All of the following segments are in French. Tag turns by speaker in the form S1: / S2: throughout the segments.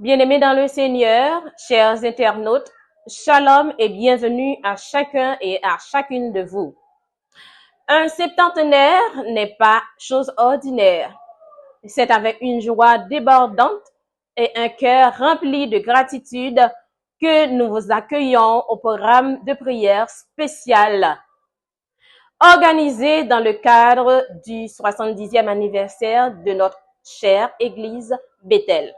S1: Bien-aimés dans le Seigneur, chers internautes, shalom et bienvenue à chacun et à chacune de vous. Un septentenaire n'est pas chose ordinaire. C'est avec une joie débordante et un cœur rempli de gratitude que nous vous accueillons au programme de prière spécial organisé dans le cadre du 70e anniversaire de notre chère Église Bethel.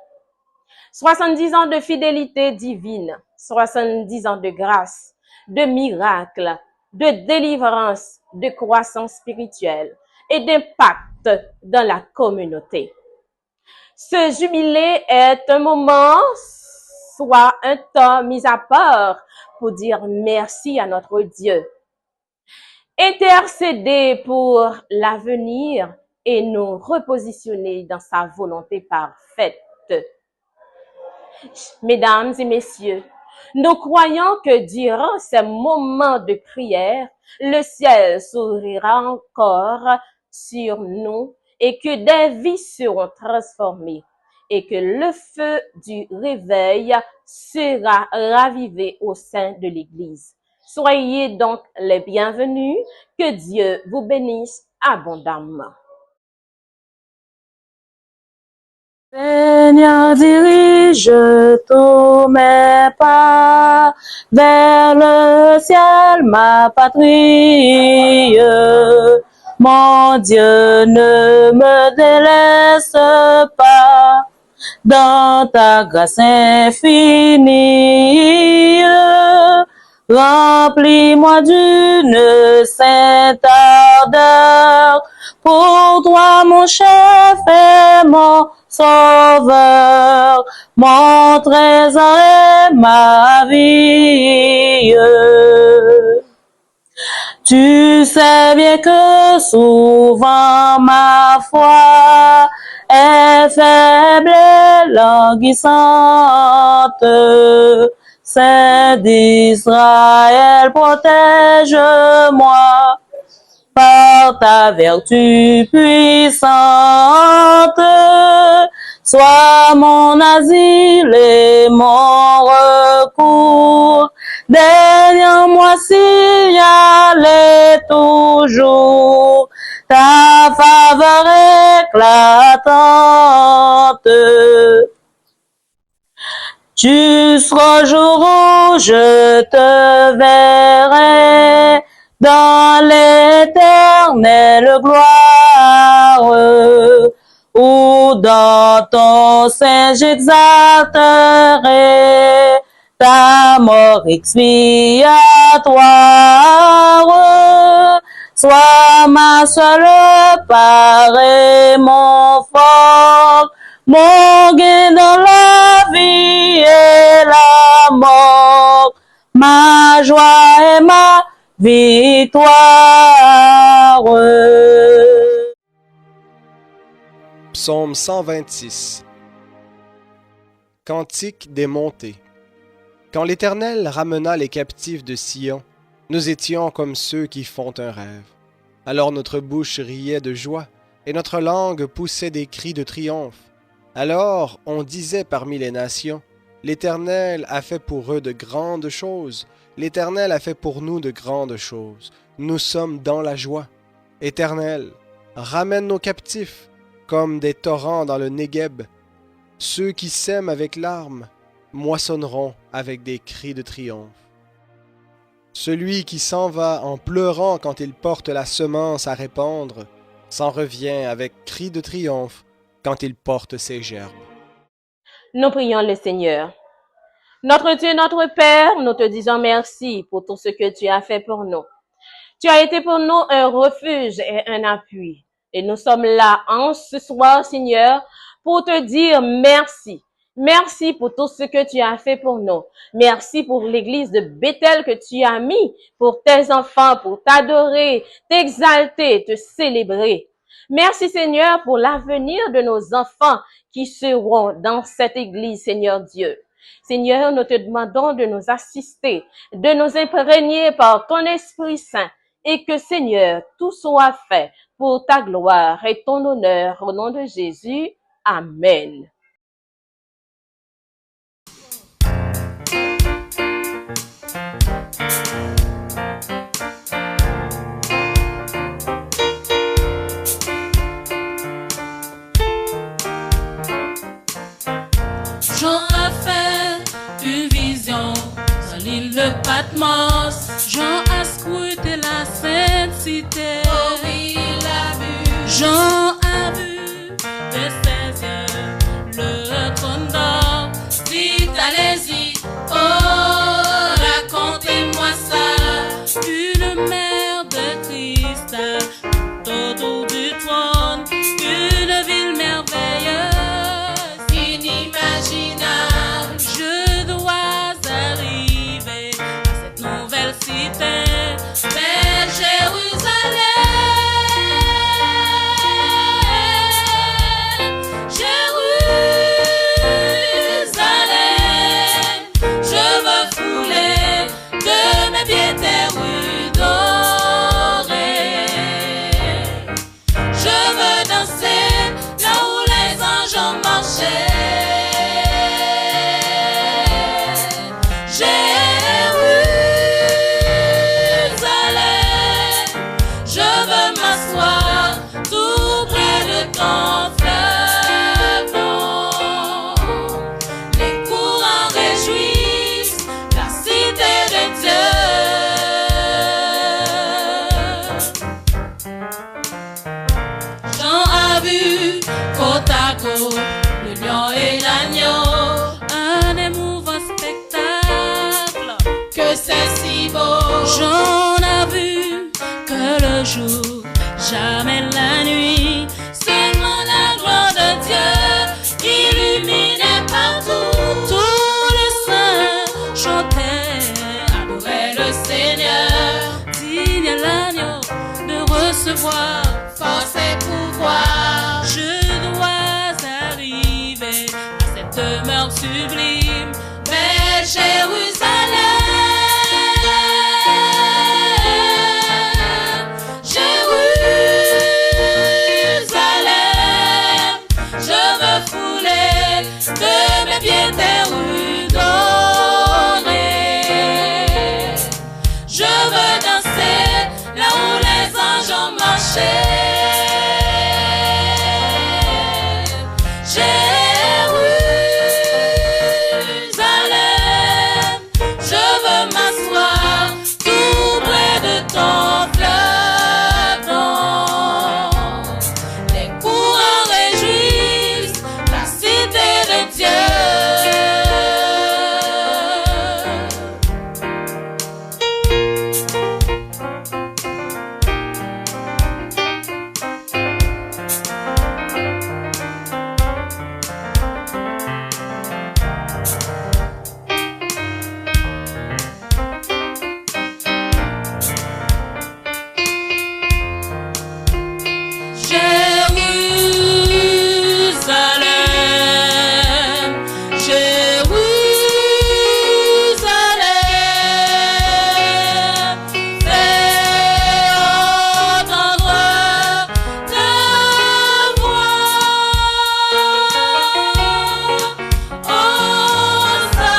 S1: 70 ans de fidélité divine, 70 ans de grâce, de miracles, de délivrance, de croissance spirituelle et d'impact dans la communauté. Ce jubilé est un moment, soit un temps mis à part pour dire merci à notre Dieu, intercéder pour l'avenir et nous repositionner dans sa volonté parfaite. Mesdames et messieurs, nous croyons que durant ces moments de prière, le ciel s'ouvrira encore sur nous et que des vies seront transformées et que le feu du réveil sera ravivé au sein de l'Église. Soyez donc les bienvenus. Que Dieu vous bénisse abondamment.
S2: Seigneur, dirige tous mes pas vers le ciel, ma patrie. Mon Dieu, ne me délaisse pas dans ta grâce infinie. Remplis-moi d'une sainte ardeur pour toi, mon chef et mon Sauveur, mon trésor et ma vie. Tu sais bien que souvent ma foi est faible et languissante. Saint d'Israël, protège-moi par ta vertu puissante. Sois mon asile et mon recours. Derrière moi signaler toujours ta faveur éclatante. Jusqu'au jour où je te verrai dans l'éternelle gloire, où dans ton sein j'exalterai ta mort expiatoire. Sois ma seule part et mon fort, mon gain dans la vie et la mort, ma joie et ma victoire.
S3: Psaume 126. Cantique des montées. Quand l'Éternel ramena les captifs de Sion, nous étions comme ceux qui font un rêve. Alors notre bouche riait de joie, et notre langue poussait des cris de triomphe. Alors on disait parmi les nations, l'Éternel a fait pour eux de grandes choses, l'Éternel a fait pour nous de grandes choses. Nous sommes dans la joie. Éternel, ramène nos captifs, comme des torrents dans le Négueb. Ceux qui sèment avec larmes moissonneront avec des cris de triomphe. Celui qui s'en va en pleurant quand il porte la semence à répandre, s'en revient avec cris de triomphe quand il porte ses gerbes.
S1: Nous prions le Seigneur. Notre Dieu, notre Père, nous te disons merci pour tout ce que tu as fait pour nous. Tu as été pour nous un refuge et un appui. Et nous sommes là en ce soir, Seigneur, pour te dire merci. Merci pour tout ce que tu as fait pour nous. Merci pour l'église de Bethel que tu as mis pour tes enfants, pour t'adorer, t'exalter, te célébrer. Merci, Seigneur, pour l'avenir de nos enfants qui seront dans cette église, Seigneur Dieu. Seigneur, nous te demandons de nous assister, de nous imprégner par ton Esprit Saint et que, Seigneur, tout soit fait pour ta gloire et ton honneur au nom de Jésus. Amen.
S2: autour du trône, une ville merveilleuse,
S1: inimaginable.
S2: je dois arriver à cette nouvelle cité,
S1: Belle Jérusalem, Jérusalem, je veux fouler de mes pieds tes rues dorées. Je veux danser là où les anges ont marché. Jérusalem, je veux m'asseoir tout près de ton fleuve blanc. Les courants réjouissent la cité de Dieu. Jean a vu côte à côte le lion et l'agneau.
S2: un émouvant spectacle.
S1: Que c'est si beau.
S2: J'en ai vu que le jour, jamais la nuit,
S1: Seulement la gloire de Dieu illuminait partout.
S2: tous les saints chantaient,
S1: Adorait le Seigneur,
S2: digne à l'agneau de recevoir.
S1: force et pouvoir.
S2: Je dois arriver à cette demeure sublime,
S1: Belle Jérusalem, Jérusalem, je veux fouler de mes pieds tes rues dorées. Je veux danser là où les anges ont marché. Jérusalem, je veux m'asseoir tout près de ton fleuve blanc. Les courants réjouissent la cité de Dieu. Jérusalem, Jérusalem, fais entendre ta voix. Hosanna,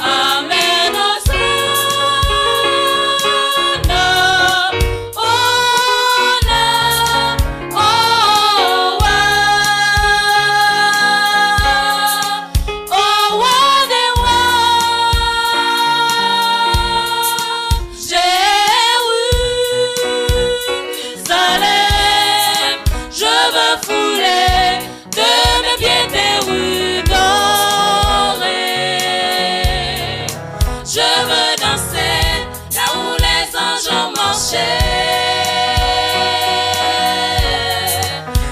S1: Amen, Hosanna, honneur au roi des rois. Jérusalem, je veux fouler de mes pieds tes rues dorées. Je veux danser là où les anges ont marché.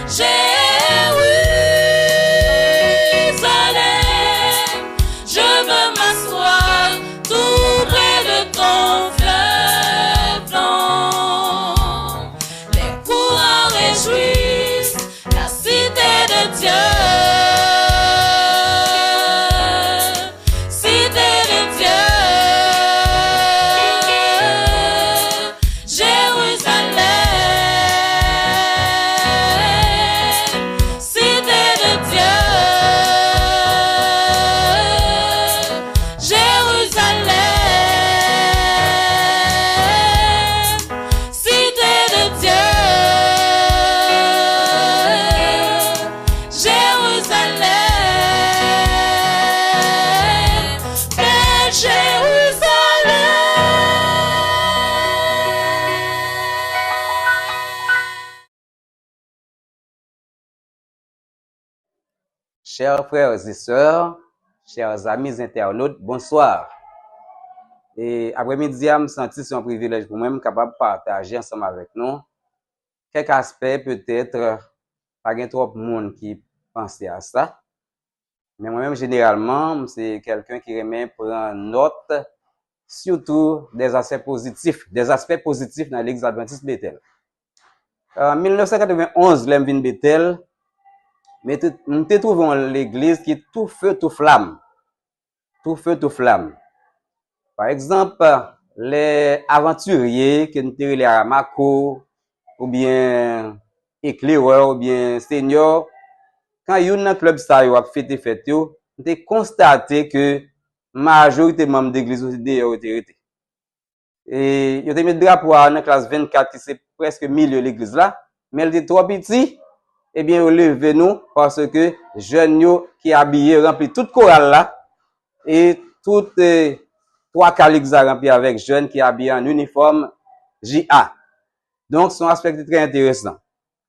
S1: Jérusalem, je veux m'asseoir tout près de ton fleuve blanc. Les courants réjouissent la cité de Dieu. Cité de Dieu. Jérusalem, cité de Dieu. Jérusalem, cité de Dieu. Jérusalem, belle
S4: Chers frères et sœurs, chers amis internautes, bonsoir. Et après-midi, je me senti c'est un privilège pour moi, capable de partager ensemble avec nous quelques aspects peut-être pas gen trop de monde qui pense à ça. Mais moi-même, généralement, c'est quelqu'un qui remet prendre note, surtout des aspects positifs dans l'Église adventiste Bethel. En 1991, je vin Bethel, mais nous te trouvons l'église qui est tout feu, tout flamme. Tout feu, tout flamme. Par exemple, les aventuriers que nous te les Ramako, ou bien éclaireur, ou bien senior, quand yon nan club sa yo ap fête yo, nous te constaté que majorité membre d'église aussi d'ailleurs était rete. Et yo te mis drapeau dans classe 24 qui c'est presque milieu l'église là, mais elle était trop petit. Eh bien, on leve nous parce que jeunes yo qui habillé rempli toute chorale là et toutes trois calixes rempli avec jeunes qui habillé en uniforme JA. Donc, son aspect très intéressant.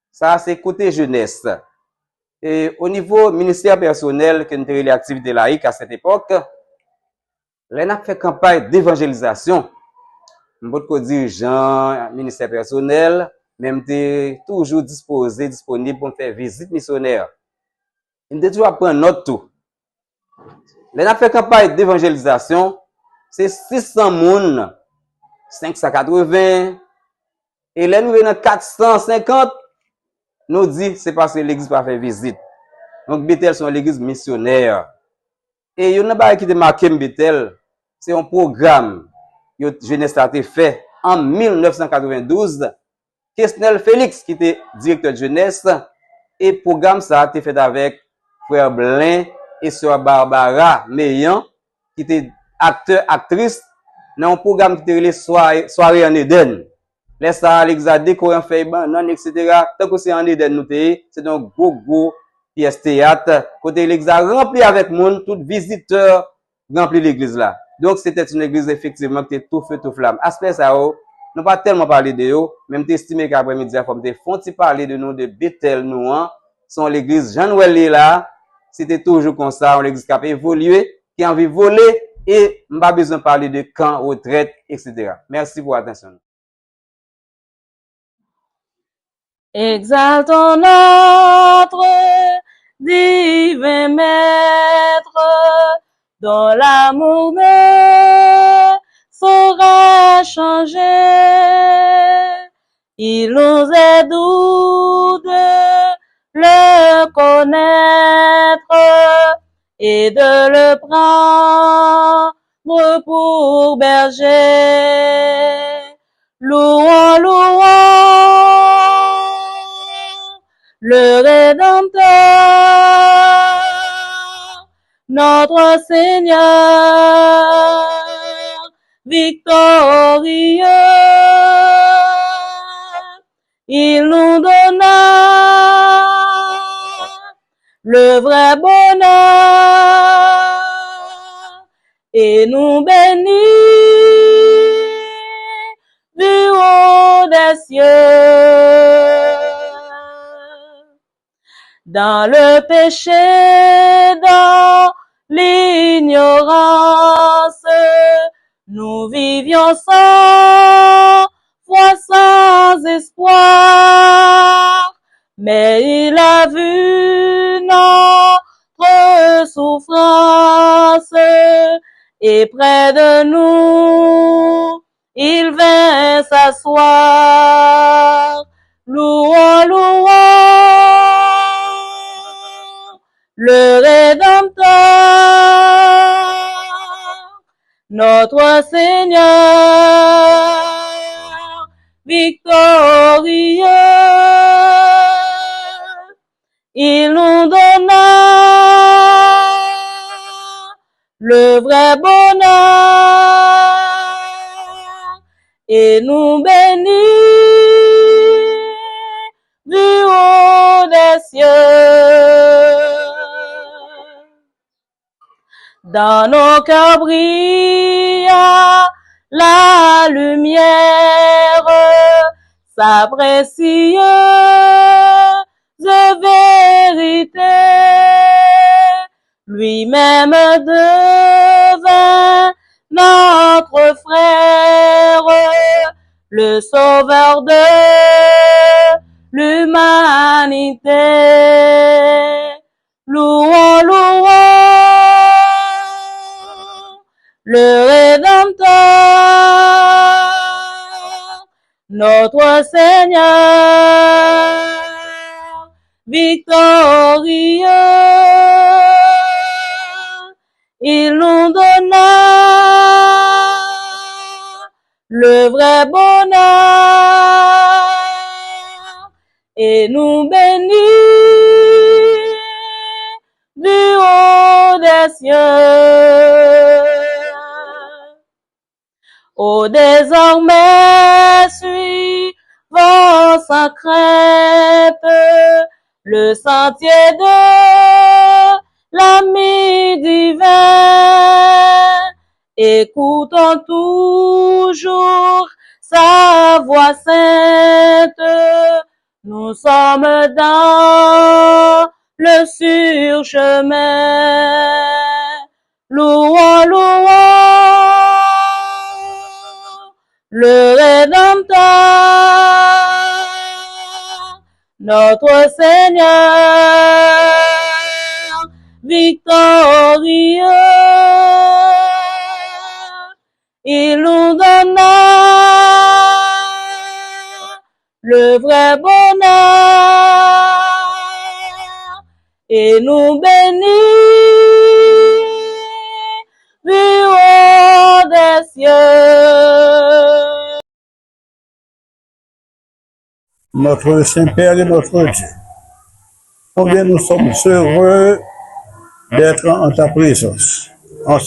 S4: Ça, c'est côté jeunesse. Et au niveau ministère personnel, que nous avons les activités laïques à cette époque, l'on a fait campagne d'évangélisation. Notre dirigeant, ministère personnel, même toujours disponible pour faire visite missionnaire. Il était toujours à prendre note tout. L'on a fait campagne d'évangélisation, c'est 600 moun, 580, et là nous venons 450, nous dit c'est parce que l'église va faire visite. Donc Bethel sont l'église missionnaire. Et il y a pas qui te marqué Bethel, c'est un programme que jeunesse a été fait en 1992. Kesnel Félix qui était directeur de jeunesse et programme ça a été fait avec frère Blin et sœur Barbara Meillan qui était acteur actrice dans un programme qui était soirée en Eden. Les ça l'exa décoré fait banan etc. Tant que c'est en Eden nous c'est un gros pièce théâtre côté l'exa rempli avec monde tout visiteur rempli l'église là. Donc c'était une église effectivement qui était tout feu tout flamme. Aspect ça nous pas tellement parler de eux, même t'estimer qu'après-midi comme te font parler de nous de Bethel nous sont l'église Jean-Noël là, c'était toujours comme ça, on l'église qui a évolué, qui a envie de voler et pas besoin de parler de camp, retraite, etc. Merci pour l'attention.
S1: Exaltons notre divin maître, dont l'amour ne saura changer. Il nous est doux de le connaître et de le prendre pour berger. Louons le Rédempteur, notre Seigneur, victorieux. Il nous donna le vrai bonheur et nous bénit du haut des cieux. Dans le péché, dans l'ignorance, nous vivions sans foi, sans espoir, mais il a vu notre souffrance et près de nous, il vint s'asseoir. Louons le Rédempteur, notre Seigneur, victorieux. Il nous donna le vrai bonheur et nous bénit du haut des cieux. Dans nos cœurs brille la lumière, sa précieuse vérité. Lui-même devint notre frère, le sauveur de l'humanité. Louons, louons le Rédempteur, notre Seigneur, victorieux. Il nous donna le vrai bonheur et nous bénit du haut des cieux. Oh, désormais, suivons sans crainte le sentier de l'ami divin. Écoutons toujours sa voix sainte. Nous sommes dans le sûr chemin. Louons, louons le Rédempteur, notre Seigneur, victorieux. Il nous donna le vrai bonheur et nous bénit du haut des cieux.
S5: Notre Saint-Père et notre Dieu, combien nous sommes heureux d'être en ta présence en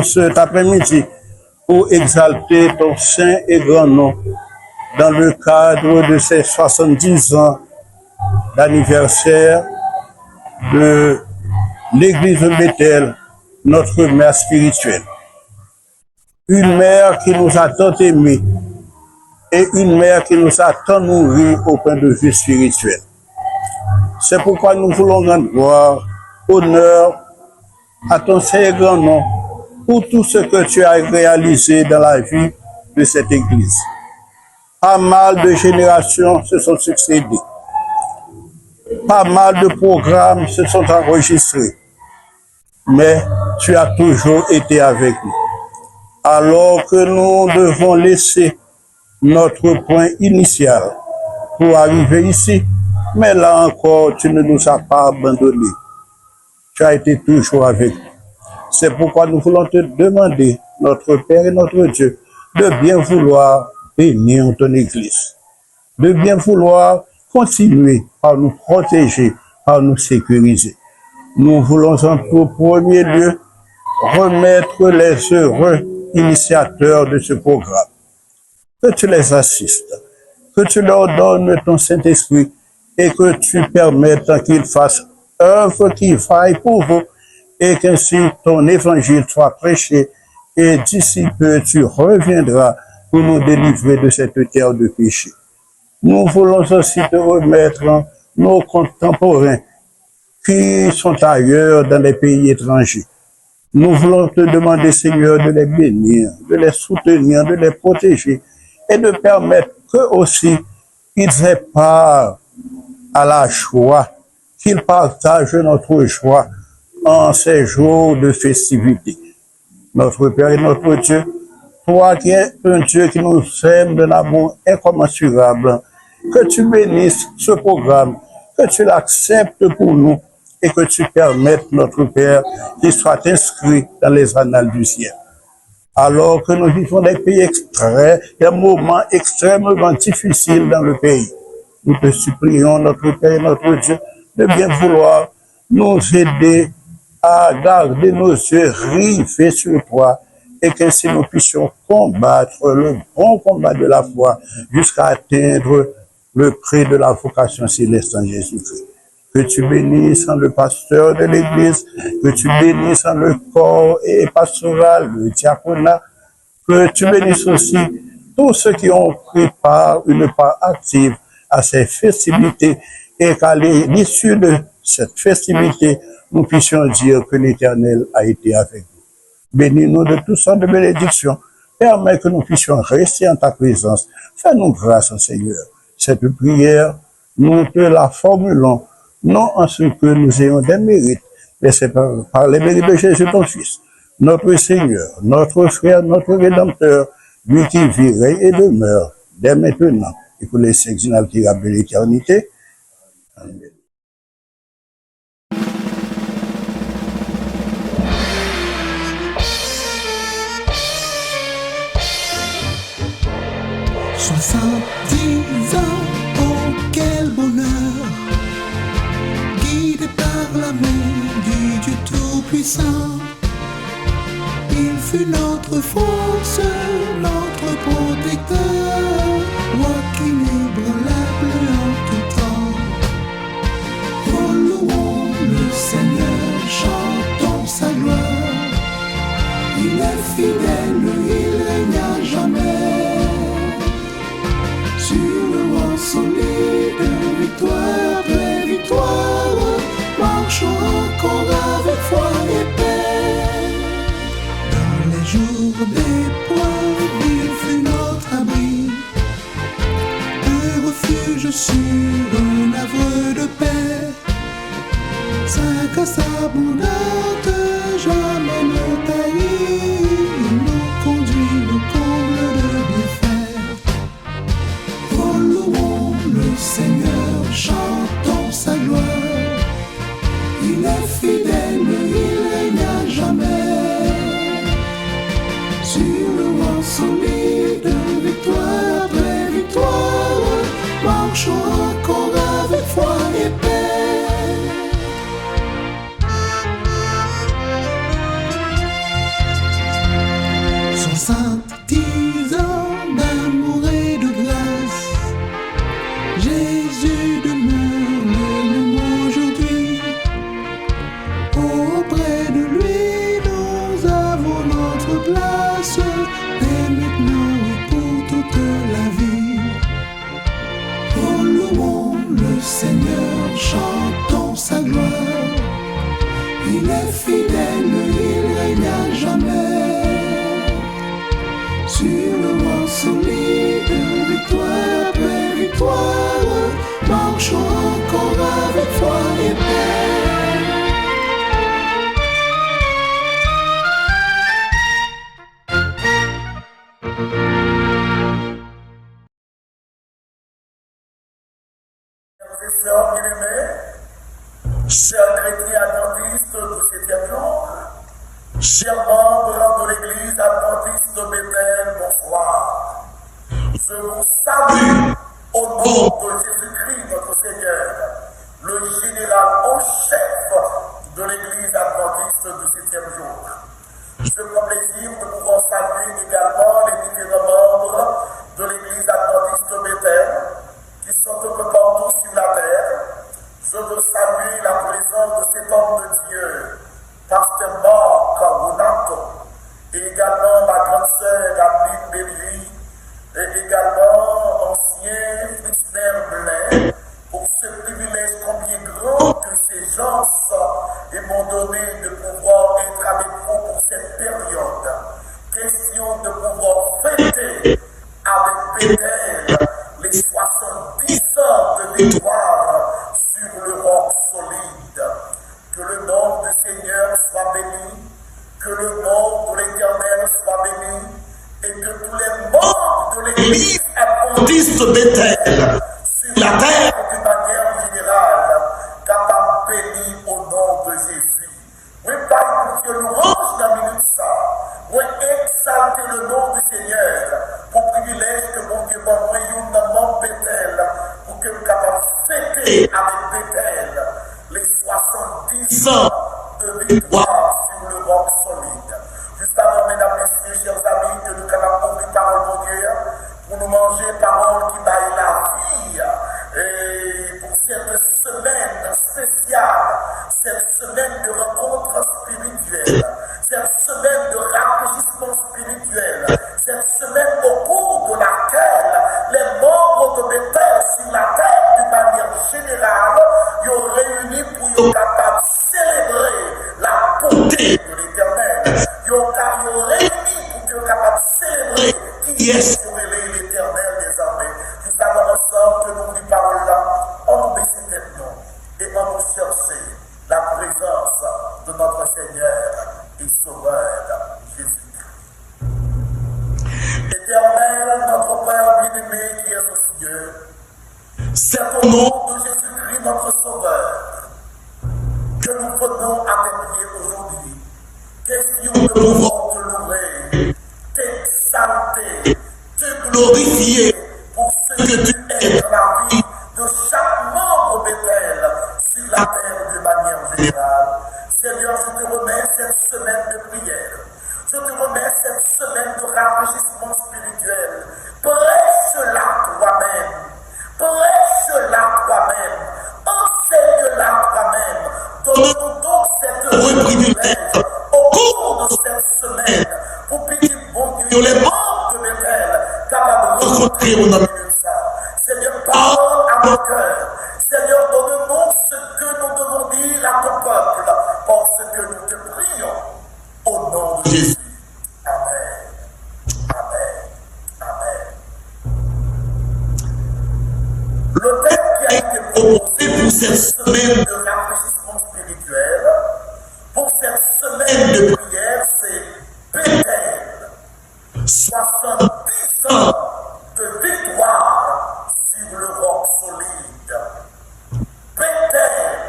S5: cet après-midi pour exalter ton saint et grand nom dans le cadre de ces 70 ans d'anniversaire de l'église de Bethel, notre mère spirituelle. Une mère qui nous a tant aimés et une mère qui nous a tant nourris au point de vue spirituel. C'est pourquoi nous voulons rendre gloire, honneur à ton saint et grand nom pour tout ce que tu as réalisé dans la vie de cette église. Pas mal de générations se sont succédées. Pas mal de programmes se sont enregistrés. Mais tu as toujours été avec nous. Alors que nous devons laisser notre point initial pour arriver ici, mais là encore, tu ne nous as pas abandonnés. Tu as été toujours avec nous. C'est pourquoi nous voulons te demander, notre Père et notre Dieu, de bien vouloir bénir ton Église, de bien vouloir continuer par nous protéger, par nous sécuriser. Nous voulons en tout premier lieu remettre les heureux initiateurs de ce programme. Que tu les assistes, que tu leur donnes ton Saint-Esprit et que tu permettes qu'ils fassent œuvre qui vaille pour vous et qu'ainsi ton évangile soit prêché et d'ici peu tu reviendras pour nous délivrer de cette terre de péché. Nous voulons aussi te remettre nos contemporains qui sont ailleurs dans les pays étrangers. Nous voulons te demander, Seigneur, de les bénir, de les soutenir, de les protéger et de permettre qu'eux aussi, ils aient part à la joie, qu'ils partagent notre joie en ces jours de festivité. Notre Père et notre Dieu, toi qui es un Dieu qui nous aime d'un amour incommensurable, que tu bénisses ce programme, que tu l'acceptes pour nous et que tu permettes, notre Père, qu'il soit inscrit dans les annales du ciel. Alors que nous vivons des des moments extrêmement difficiles dans le pays, nous te supplions, notre Père et notre Dieu, de bien vouloir nous aider à garder nos yeux rivés sur toi et qu'ainsi nous puissions combattre le bon combat de la foi jusqu'à atteindre le prix de la vocation céleste en Jésus-Christ. Que tu bénisses le pasteur de l'Église, que tu bénisses le corps et pastoral, le diaconat, que tu bénisses aussi tous ceux qui ont pris une part active à ces festivités et qu'à l'issue de cette festivité, nous puissions dire que l'Éternel a été avec nous. Bénis-nous de toutes sortes de bénédictions. Permets que nous puissions rester en ta présence. Fais-nous grâce, Seigneur. Cette prière, nous te la formulons, non en ce que nous ayons des mérites, mais c'est par les mérites de Jésus, ton Fils, notre Seigneur, notre frère, notre Rédempteur, lui qui vit, règne et demeure, dès maintenant, et pour les siècles inaltérables de l'éternité. Amen.
S6: Soixante-dix ans, oh quel bonheur, guidé par la main du Dieu Tout-Puissant. Il fut notre force, notre protecteur, roi inébranlable en tout temps. Oh louons le Seigneur, chantons sa gloire. Il est fidèle, il règne à jamais. Sur le roi solide, victoire après victoire, marchons encore avec foi et paix. Dans les jours d'épreuve, il fut notre abri, un refuge sur un havre de paix. Sa grâce abondante jamais ne tarit, il nous conduit au comble de bienfaits. Oh louons le Seigneur, chantons sa gloire. Il est fidèle, il règne à jamais. Sur le roi solide, victoire après victoire, marchons encore avec foi et paix. Soixante-dix ans d'amour et de grâce, Jésus demeure le même aujourd'hui. Auprès de lui, nous avons notre place, dès maintenant et pour toute la vie. Oh louons le Seigneur, chantons sa gloire. Il est fidèle, il règne à jamais. Sur le roi solide, victoire après victoire, marchons encore avec foi et paix.
S7: Sœurs bien-aimés, chers chrétiens adventistes du 7e jour, chers membres de l'église adventiste de Bethel, bonsoir. Je vous salue au nom de Jésus-Christ, notre Seigneur, le général en chef de l'église adventiste du 7e jour. Je prends plaisir de pouvoir saluer également les différents membres de l'église adventiste de Bethel qui sont un peu partout sur la terre. Je veux saluer la présence de cet homme de Dieu, Pasteur Marc Rounato, et également ma grande sœur Adeline Belly, et également ancien Fritner Blain, pour ce privilège combien grand que ces gens m'ont donné de pouvoir être avec vous pour cette période. Question de pouvoir fêter avec Bethel les 70 ans de victoire sur le roc solide. Que le nom du Seigneur soit béni, que le nom de l'Éternel soit béni, et que tous les membres de l'Église adventiste Bethel sur la terre d'une manière générale, capables bénis au nom de Jésus. Oui, pas pour que nous range dans la minute ça. Oui, exalter le nom du Seigneur pour privilège que mon Dieu m'a envoyé dans mon Bethel pour que nous capables de fêter avec Bethel les 70 ans de victoire sur le roc solide. Juste avant, mesdames, messieurs, chers amis, que nous capables d'ouvrir parole de Dieu pour nous manger parole qui baille la vie. Et pour cette semaine spéciale, cette semaine de rencontre spirituelle, cette semaine de rafraîchissement spirituel, cette semaine au cours de laquelle les membres de Bethel sur la terre d'une manière générale, ils ont réuni pour être capables de célébrer la au nom de Jésus-Christ, notre Sauveur, que nous venons à tes pieds aujourd'hui. Question de pouvoir te louer, t'exalter, te glorifier pour ce que tu es dans la vie de chaque membre Bethel sur la terre de manière générale. Seigneur, je te remets cette semaine de prière. Je te remets cette semaine de rafraîchissement spirituel. Prêche-la toi-même. Prêche-la toi-même. Enseigne-la toi-même. Donne-nous donc cette privilège au cours de cette semaine pour bénir, bon Dieu, les membres de Bethel capables de rencontrer au nom de ça. Seigneur, parle à nos cœurs. Seigneur, donne-nous ce que nous devons dire à ton peuple parce que nous te prions au nom de Jésus. Amen. Amen. Amen. Le thème qui a été proposé pour cette semaine de rafraîchissement spirituel, pour cette semaine de prière, c'est Bethel. 70 ans de victoire sur le roc solide. Bethel.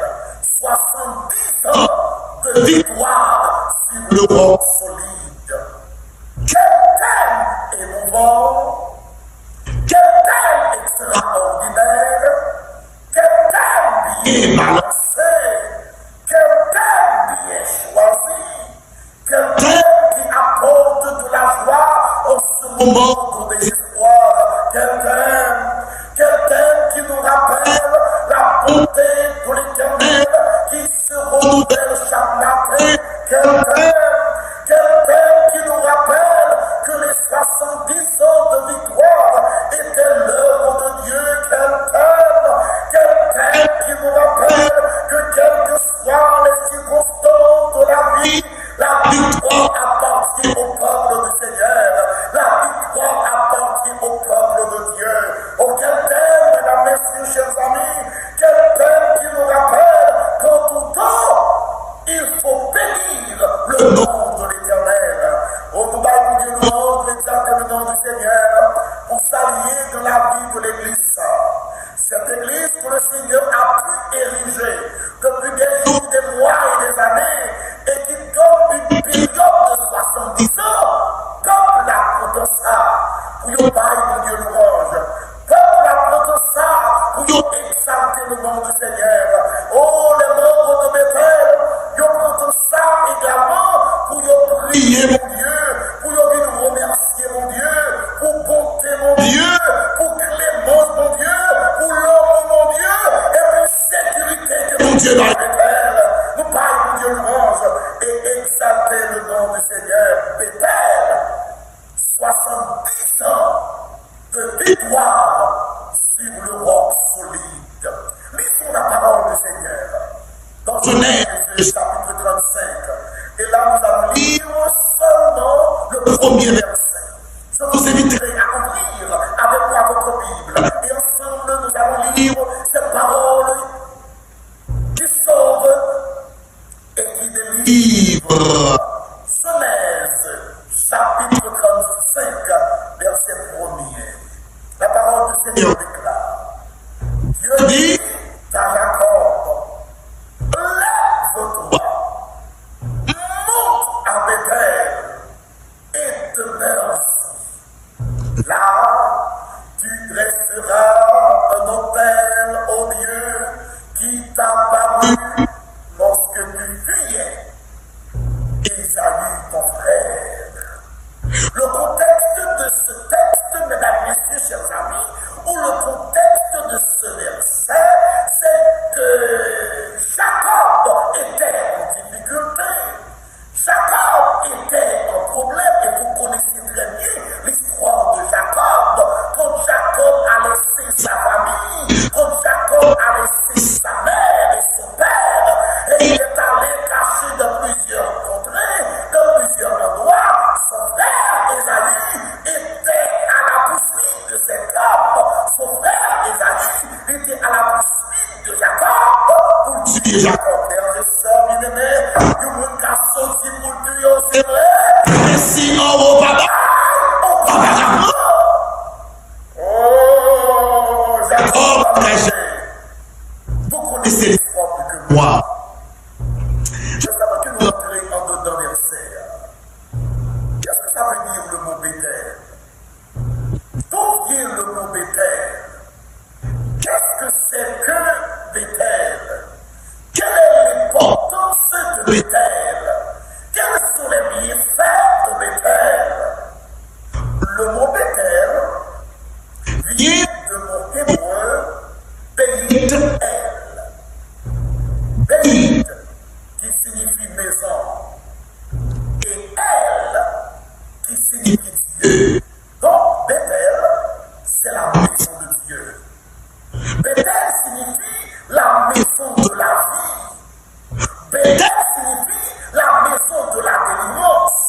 S7: 70 ans de victoire sur le roc solide. Quel thème émouvant, quel thème extraordinaire, quel thème bien balancé, quel thème bien choisi, quel thème qui apporte de la joie en ce moment de désespoir, quel thème qui nous rappelle la bonté de l'Éternel qui se renouvelle chaque matin, quel thème qui nous rappelle que les 70 ans de victoire étaient l'œuvre de Dieu, quel thème qui nous rappelle que quelles que soient les circonstances de la vie, la victoire appartient au peuple du Seigneur, la victoire appartient au peuple de Dieu. Oh, quel thème, mesdames, messieurs, chers amis, quel thème qui nous rappelle qu'en tout temps, il faut bénir le nom de l'Éternel. Oh, nous baillons Dieu nous rendre l'exalter le nom du Seigneur pour s'allier de la vie de l'Église. Cette Église que le Seigneur a pu ériger depuis des jours, des mois et des années et qui donne une période de 70 ans. Comme la protesta pour y bailler mon Dieu louange. Comme la protesta pour y exalter le nom du Seigneur. Oh, les membres de Bethel, y protesta également pour y prier mon Dieu, pour y remercier mon Dieu, pour bonté mon Dieu, pour clémence mon Dieu, pour l'amour mon Dieu et pour sécurité de mon Dieu dans Bethel. Nous parlons mon Dieu louange et exalter le nom du Seigneur. Bethel, 70 ans de victoire sur le roc solide. Lisons la parole du Seigneur dans Genèse chapitre 35. Et là, nous allons lire seulement le premier verset. Je vous inviterai à ouvrir avec moi votre Bible. Et ensemble, nous allons lire cette parole qui sauve et qui délivre. Genèse chapitre 35, verset 1er. La parole du Seigneur déclare: Dieu dit à Jacob, lève-toi, monte à Bethel et demeure ici. Là, tu dresseras un autel au Dieu qui t'a paru lorsque tu fuyais Isaïe, ton frère. Le contexte de ce texte, mesdames, messieurs, chers amis, ou le contexte de ce verset, c'est que Jacob était en difficulté. Jacob était en problème, et vous connaissez très bien l'histoire de Jacob. Quand Jacob a laissé sa famille, quand Jacob a laissé sa mère et son père, et il est allé caché dans plusieurs contrées, dans plusieurs endroits. Son frère Esaü était à la poursuite de cet homme. Son frère Esaü était à la poursuite de Jacob pour tuer Jacob. Frères et sœurs bien-aimés, il y a un cas sorti pour tuer, c'est vrai. Mais si on va pas, on va pas. Oh, Jacob a péché. c'est l'histoire plus que moi. Je savais que nous entrions en dedans verset. Qu'est-ce que ça veut dire le mot Bethel? D'où vient le mot Bethel? Qu'est-ce que c'est que Bethel? Quelle est l'importance de Bethel? Quels sont les bienfaits de Bethel? Le mot Bethel vient de mot hébreu Beit El. Beit qui signifie maison et El qui signifie Dieu. Donc Bethel, c'est la maison de Dieu. Bethel signifie la maison de la vie. Bethel signifie la maison de la délivrance.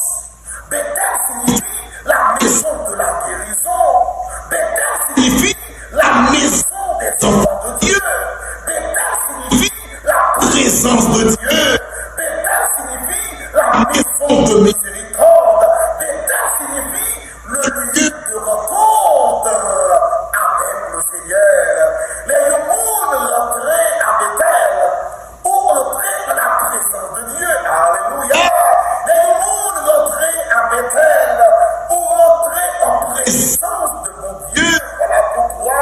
S7: Bethel signifie la maison de la guérison. Bethel signifie la maison des enfants de Dieu. Bethel signifie la présence de Dieu. Bethel signifie la maison de miséricorde. Bethel signifie le lieu de rencontre avec le Seigneur. Les mondes rentraient à Bethel ou entraient à la présence de Dieu. Alléluia. Les mondes rentraient à Bethel ou rentraient en présence de mon Dieu. Voilà pourquoi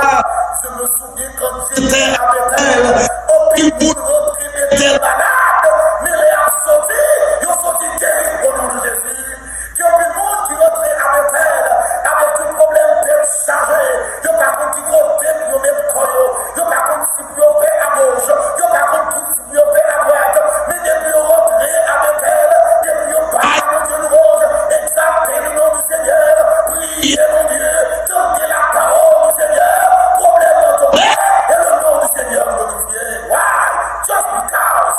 S7: je me souviens quand j'étais à Bethel, au Piboun rentré Bethel malade, mais les a sautés, ils ont sauté guéris au nom de Jésus. Il y a du monde qui rentrait à Bethel avec un problème tête chargé. Il y a pas contre qui gros tête, il y a même coyo. Il y a pas contre qui peut faire à gauche. Il y a pas contre qui peut faire à droite. Mais depuis on rentré à Bethel, depuis on parle mon Dieu nous rose, exaltez le nom du Seigneur, priez mon Dieu, chantez la parole du Seigneur, problème dans ton cœur, et le nom du Seigneur glorifié. Why? Just because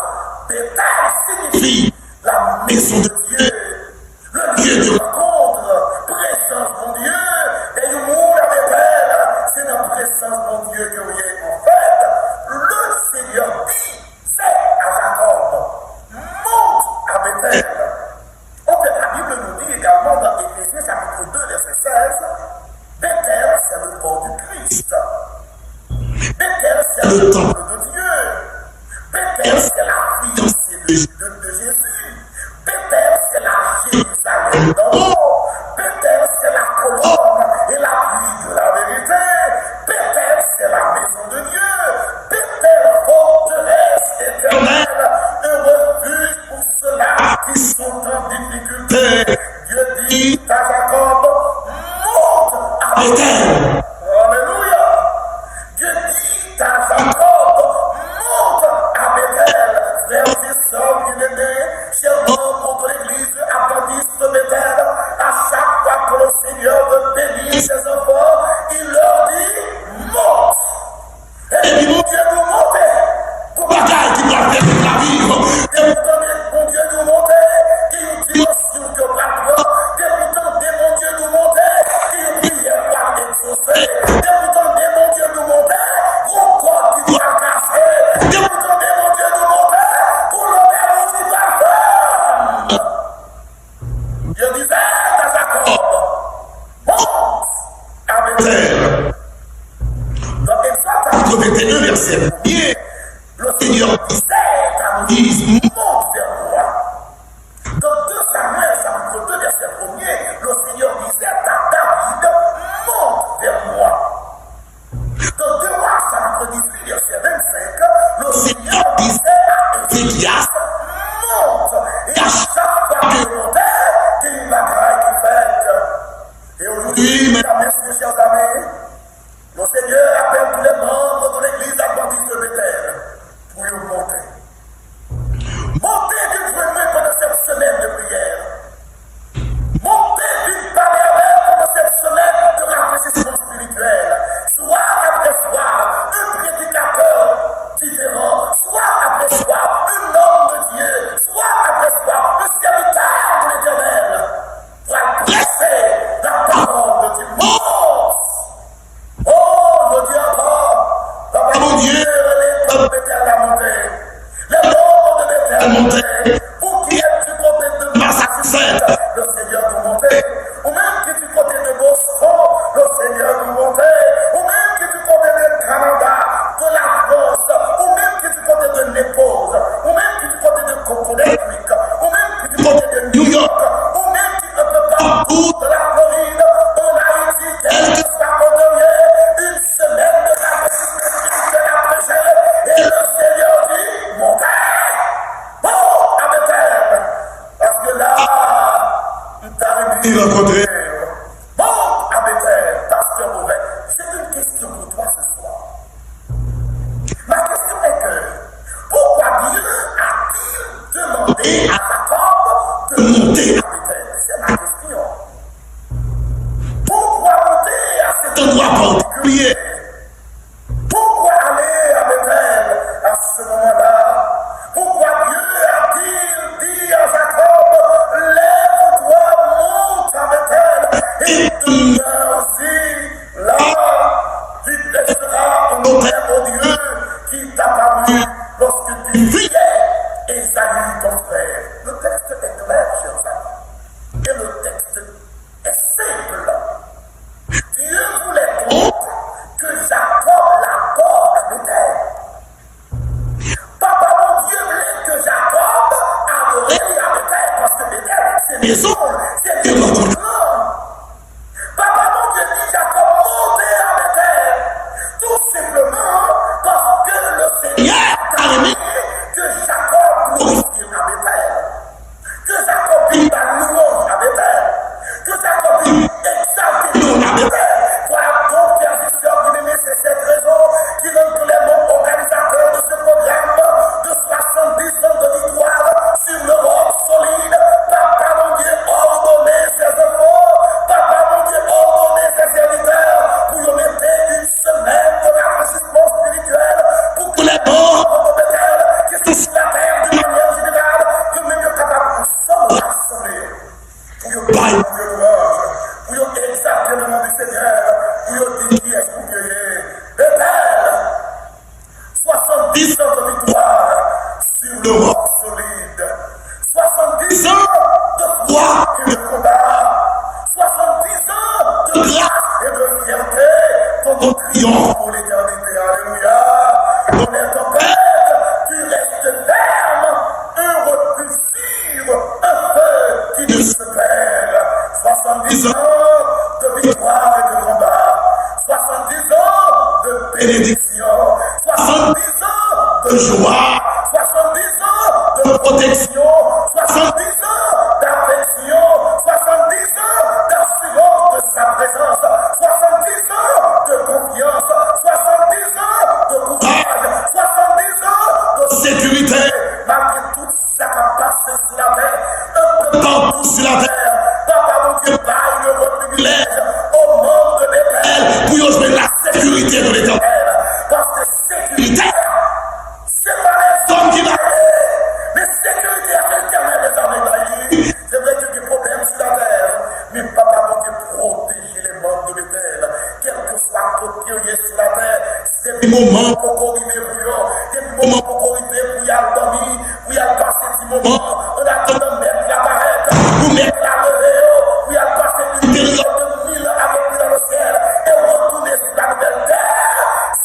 S7: Bethel signifie la maison de Dieu. Le lieu de rencontre, présence mon Dieu, et le monde à Bethel, c'est la présence mon Dieu que vous êtes en fait. Le Seigneur dit, c'est à Jacob, monte à Bethel. En fait, la Bible nous dit également dans Éphésiens chapitre 2, verset 16, Bethel, c'est le corps du Christ. Bethel, c'est le temple de Dieu. Bethel, c'est la fiancée de Jésus. Bethel, c'est la Jérusalem d'en haut. Bethel, c'est la colonne et la pluie de la vérité. Bethel, c'est la maison de Dieu. Bethel, forteresse éternelle, un refuge pour ceux-là qui sont en difficulté. Dieu dit à Jacob, monte à Bethel. Alléluia. Dieu dit à Jacob, monte à Bethel. Frères et sœurs bien-aimés, chers membres de l'église adventiste de Bethel, à chaque fois que le Seigneur veut bénir ses enfants, il leur dit, monte. Et puis mon Dieu nous monte. Pour bagaille qui doit faire la vie. Et pourtant, mon Dieu nous monte, qui nous dit aussi que la foi. Et pourtant, mon Dieu nous monte, qui nous prière par exaucer. Et pourtant, mon Dieu nous monte, pour quoi qui doit casser. Et pourtant, mon Dieu nous monte, pour l'honneur aussi par femme. Je disais à Jacob, monte à Bethel. Dans Exode chapitre 21, verset 1er, le Seigneur disait à Moïse, monte vers moi. Dans 2 Samuel chapitre 2, verset 1er, le Seigneur disait à David, monte vers moi. Dans 2 Rois chapitre 18, verset 25, le Seigneur disait à Ézéchias, monte. Et à chaque fois qu'il montait, qu'il y a une bagaille qui fait. Et aujourd'hui, mesdames, messieurs, chers amis, le Seigneur appelle tous les membres de l'église adventiste de Bethel pour y monter. prier. Pourquoi aller à Bethel à ce moment-là? Pourquoi Dieu a-t-il dit à Jacob, lève-toi, monte à Bethel et demeure-y là, tu laisseras un autel au Dieu qui t'a paru lorsque tu fuyais Ésaü ton frère. Le texte est clair, chers amis, et le texte est simple. Dieu voulait donc que Jacob l'aborde à Bethel. Papa, mon Dieu voulait que Jacob adorait à Bethel, parce que Bethel, c'est maison, c'est Dieu notre nom. Papa, mon Dieu dit Jacob monter à Bethel, tout simplement parce que le Seigneur a aimé que Jacob glorifie à Bethel, que Jacob vive la louange à Bethel, que Jacob vive exalté à Bethel. Voilà donc, frères et sœurs, bien-aimés, c'est cette raison qui donne que les membres organisateurs de ce programme de 70 ans de victoire sur l'Europe solide, Papa mon Dieu, ordonnez ses enfants, Papa mon Dieu, ordonnez ses serviteurs, pour y mettre une semaine de rafraîchissement spirituel, pour que les morts de Bethel, qui sont sur la terre d'une manière générale, que même capables de s'en rassembler, pour y bailler de louange, pour y exalter le nom du Seigneur, pour y dire qui est pour Dieu. Bethel, 70 ans de victoire sur l'Europe solide, 70 ans de foi et de combat, 70 ans de grâce et de fierté, pour notre triomphe pour l'éternité. Alléluia. Mon tempête, tu restes ferme, un repulsif, un feu qui ne se perd. 70 ans de victoire et de combat, 70 ans de bénédiction, 70 ans de joie, 70 ans de protection, 70 ans d'affection, 70 ans d'assurance de sa présence, 70 ans de confiance, 70 ans de courage, 70 ans de sécurité, malgré tout ça qui a passé sur la terre, un peu partout sur la terre. Papa mon Dieu, baille le privilège au monde de Bethel pour y jouer la sécurité de l'Éternel. Parce que sécurité, c'est pas les hommes qui baillent, mais sécurité à l'Éternel, les armées baillent. C'est vrai qu'il y a des problèmes sur la terre, mais Papa mon Dieu, protéger les membres de Bethel, quel que soit côté où il est sur la terre, c'est des moments pour corriger pour eux, des moments pour corriger pour y aller dormir, pour y aller passer des moments, on attend de mettre l'apparaître, pour mettre la levée, pour y aller passer une période de 1000 ans avec lui dans le ciel, et retourner sur la nouvelle terre.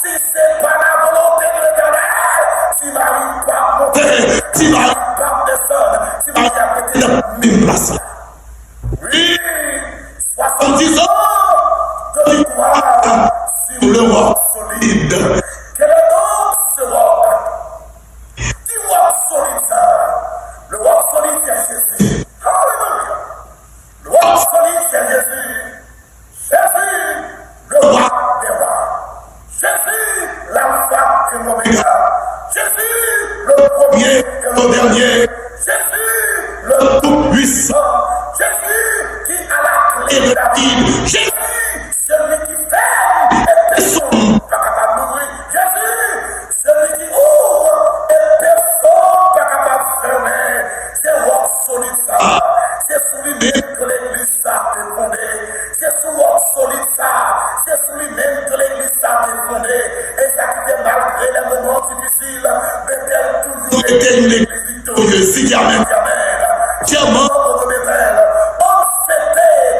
S7: Si c'est pas la volonté de l'Éternel, si Marie pas monter, si Marie pas descendre, si Marie a pété dans la même place. Oui, 70 ans de victoire sur le roc solide. Quel est donc ce roc? Du roc solide, ça. Le roc solide, c'est Jésus. Alléluia. Le roc solide, c'est Jésus. Jésus, le roi des rois. Jésus, l'alpha et l'oméga. Jésus, le premier et le dernier. Jésus, le tout-puissant. Jésus, qui a la clé de David. Jésus, celui qui ferme et personne pas capable d'ouvrir. Jésus, celui qui ouvre et personne pas capable de fermer. C'est roc solide ça. C'est sous lui-même que l'église s'est fondée. C'est sous roc solide ça. C'est sous lui-même que l'église s'est fondée. Et ça qui fait malgré les moments difficiles, Bethel toujours été une église victorieuse. Si Amen. Chers membres de Bethel, on fêtait,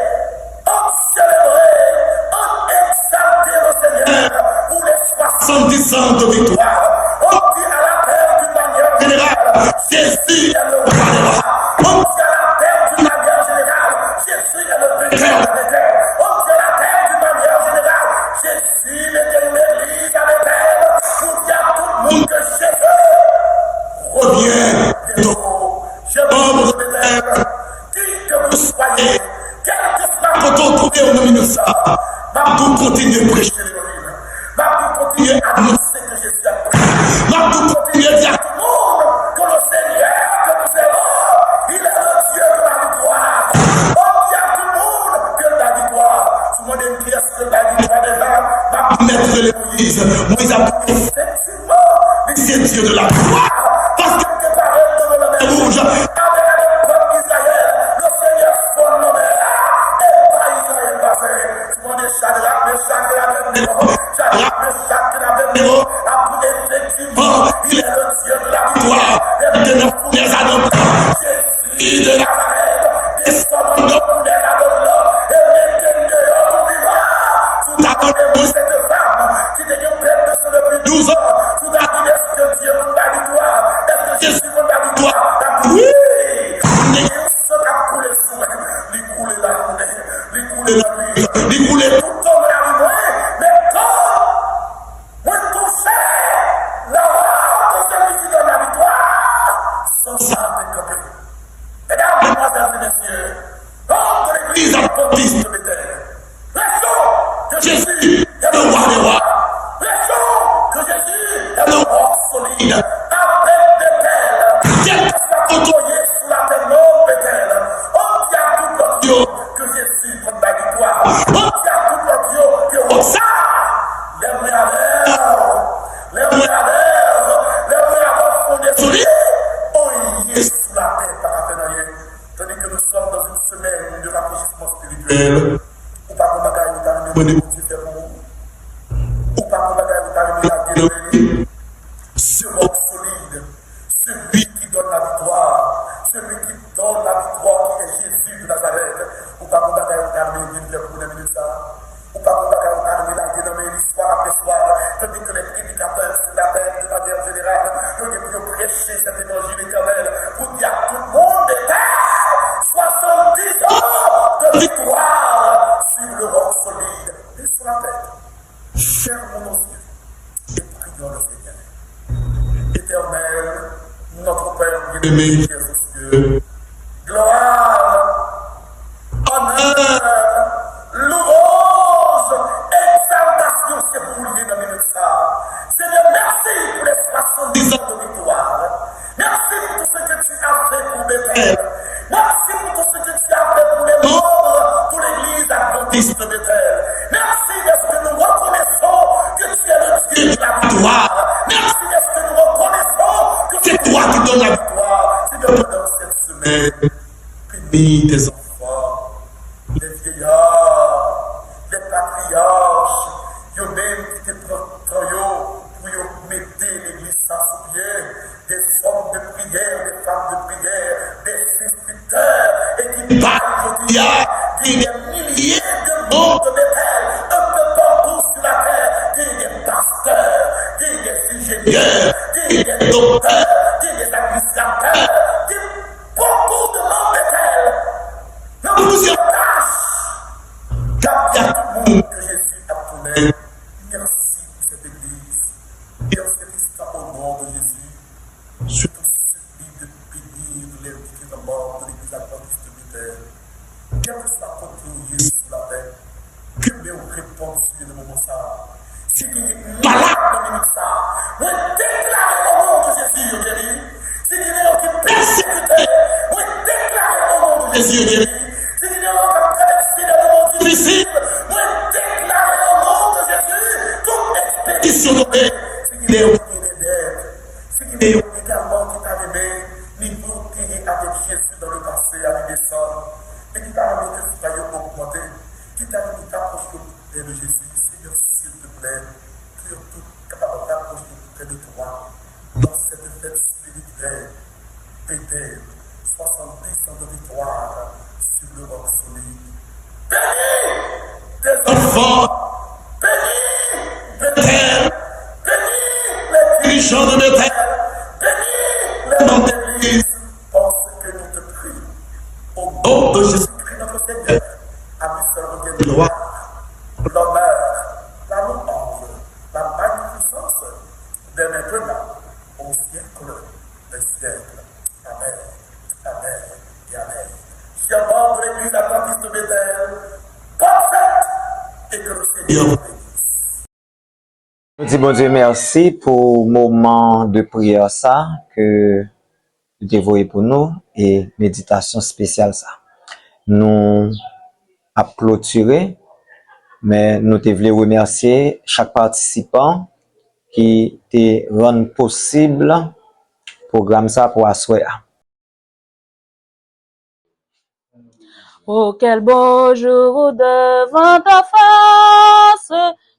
S7: on célébrait, on exaltait le Seigneur pour les 70 ans de victoire. On dit à la terre d'une manière générale, Jésus est le roi des rois. On dit à la terre d'une manière générale, Jésus est le vainqueur de Bethel. On dit à la terre d'une manière générale, Jésus mettait une église à Bethel pour dire à tout le monde que Jésus revient bientôt. Chers membres de Bethel, qui que vous soyez, quel que soit votre trouvé au nom de ça, va vous continuer à prêcher l'évangile, va vous continuer à annoncer que Jésus a pris, va vous continuer à dire à tout le monde que le Seigneur que nous aimons, il est le Dieu de la victoire. On dit à tout le monde que la victoire, tout le monde aime qui est la victoire déjà, va mettre l'église. Moïse a dit effectivement, c'est Dieu de la gloire. Parce que tes paroles devant la mer rouge, avec le peuple d'Israël, le Seigneur fonde la mer. Et pas Israël passé. Tu vois des Shadrach, Meshach et Abednego. Shadrach, Meshach et Abednego. Après, effectivement, il est le Dieu de la victoire. Et de nos premiers adoptants. Jésus de Nazareth. Descendant de nos premiers adoptants. Et mettez dehors pour vivre. Tout à l'heure, cette femme qui était une père de ce depuis 12 ans. Tout à l'heure, est-ce que Dieu nous la victoire? Est-ce que Jésus nous la victoire? Oui! Les gens qui ont coulé sous les coulé la journée, les coulé la nuit, les coulé tout le temps de la journée. Mais quand vous touchez la mort de celui qui donne la victoire, sans ça, décapé. Mesdames, mesdemoiselles et messieurs, hors de l'église adventiste de Bethel, laissons que Jésus est le roi des rois. Laissons que Jésus est le roi solide. Avec Bethel, quel que soit côtoyé sous la terre non Bethel, on dit à tout le Dieu que Jésus prend la victoire. On dit à tout le Dieu que on ça, les frères fondés sur lui, on y est sous la terre par Athénaïen. Tandis que nous sommes dans une semaine de rafraîchissement spirituel. Ou pas qu'on bagaille ou t'as remis le Dieu fait pour nous. Ou pas qu'on bagaille ou t'as remis la guerre. Ce roc solide, celui qui donne la victoire, celui qui donne la victoire qui est Jésus de Nazareth. Ou pas qu'on bagaille ou t'as remis le Dieu pour nous de ça. Ou pas qu'on bagaille ou t'as remis la guerre l'histoire après soir. Tandis que les prédicateurs sur la terre de manière générale, nous devons prêcher cet évangile éternel pour dire à tout le monde des terres 70 ans de victoire sur le roc solide et sur la tête. Fermons nos yeux et prions le Seigneur. Éternel, notre Père bien-aimé qui est aux cieux, gloire, honneur, louange, exaltation, c'est pour lui dans les ça. Seigneur, merci pour les 70 ans de victoire. Merci pour tout ce que tu as fait pour Bethel. Merci pour tout ce que tu as fait pour les membres, pour l'église adventiste de Bethel. Merci parce que nous reconnaissons que tu es le Dieu de la victoire. Merci parce que nous reconnaissons que c'est toi qui donnes la victoire. Seigneur, pendant cette semaine, bénis tes enfants, les vieillards, les patriarches, yo même qui te prennent pour mettre l'église sans pied, des hommes de prière, des femmes de prière, des instructeurs, et qui parlent aujourd'hui à des milliers de monde de Bethel, un peu partout sur la terre, des pasteurs, des ingénieurs, des docteurs, des administrateurs, beaucoup de monde Bethel, dans plusieurs tâches, car il y a tout le monde que Jésus a tourné. Merci pour cette église. Merci Christ au nom de Jésus. Je te supplie de bénir les différents membres de l'église adventiste de Bethel. Quel que soit côté sur la terre, que nous répondons sur le moment ça. Si tu es malade dans le ça, nous déclarons au nom de Jésus, guéri. Si tu es persécuté, nous déclarons au nom de Jésus, guéri. Si tu es traversé dans le monde difficile, nous déclarons au nom de Jésus toute expédition donnée. Si tu es si tu es également qui t'a aimé, niveau qui est avec Jésus dans le passé, à lui descendre, et qui t'a amené que tu vas augmenter, qui t'a amené t'approcher de Jésus. Seigneur, s'il te plaît, tu es tout capable d'approcher près de toi dans cette fête spirituelle. Bethel, 70 ans de victoire sur le roc solide. Bénis tes enfants, bénis Bethel, bénis les dirigeants de Bethel, bénis les membres d'église, parce que nous te prions. Au nom de Jésus-Christ, notre Seigneur, à lui seul revient de gloire, l'honneur, la louange, la magnificence, dès maintenant, au siècle des siècles. Amen, amen et amen. Chers membres de l'église adventiste de Bethel, parfait, et que le Seigneur vous bénisse.
S8: Nous disons bon Dieu merci pour le moment de prière ça que vous dévoilez pour nous et méditation spéciale ça. Nous avons clôturé mais nous te voulons remercier chaque participant qui te rend possible programme ça pour asseoir.
S1: Oh, quel beau jour devant ta face,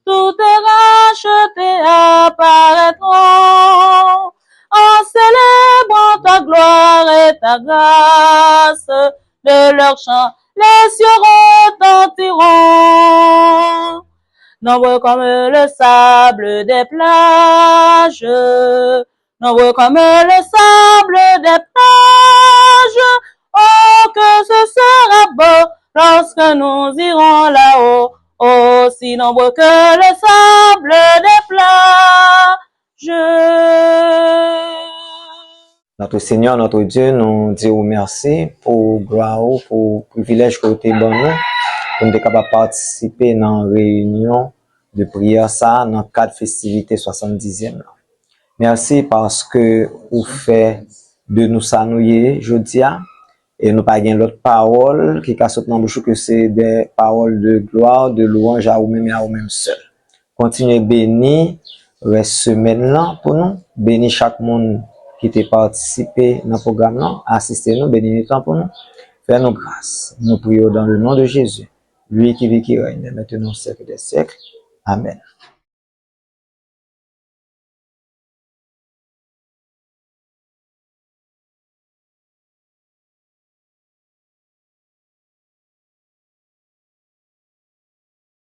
S1: tout est racheté apparaîtront, en célébrant ta gloire et ta grâce, de leur chant, les cieux retentiront. Nombreux comme le sable des plages, nombreux comme le sable des plages, oh, que ce sera beau lorsque nous irons là-haut, aussi nombreux que le sable des plages.
S8: Notre Seigneur, notre Dieu, nous disons merci pour gloire, pour privilège que vous avez donné, pour nous être capable de participer dans la réunion de prière, ça, dans le cadre de festivité 70e. Merci parce que vous faites de nous ça nous jeudi, et nous pas l'autre parole qui a sauté dans bouche que c'est des paroles de gloire, de louange à vous-même et à vous-même seul. Continuez bénir la semaine là pour nous, bénir chaque monde qui t'a participé dans le programme là, assistez-nous, bénissez nous pour nous, faites-nous grâce. Nous prions dans le nom de Jésus, lui qui vit, qui règne, maintenant au siècle des siècles. Amen.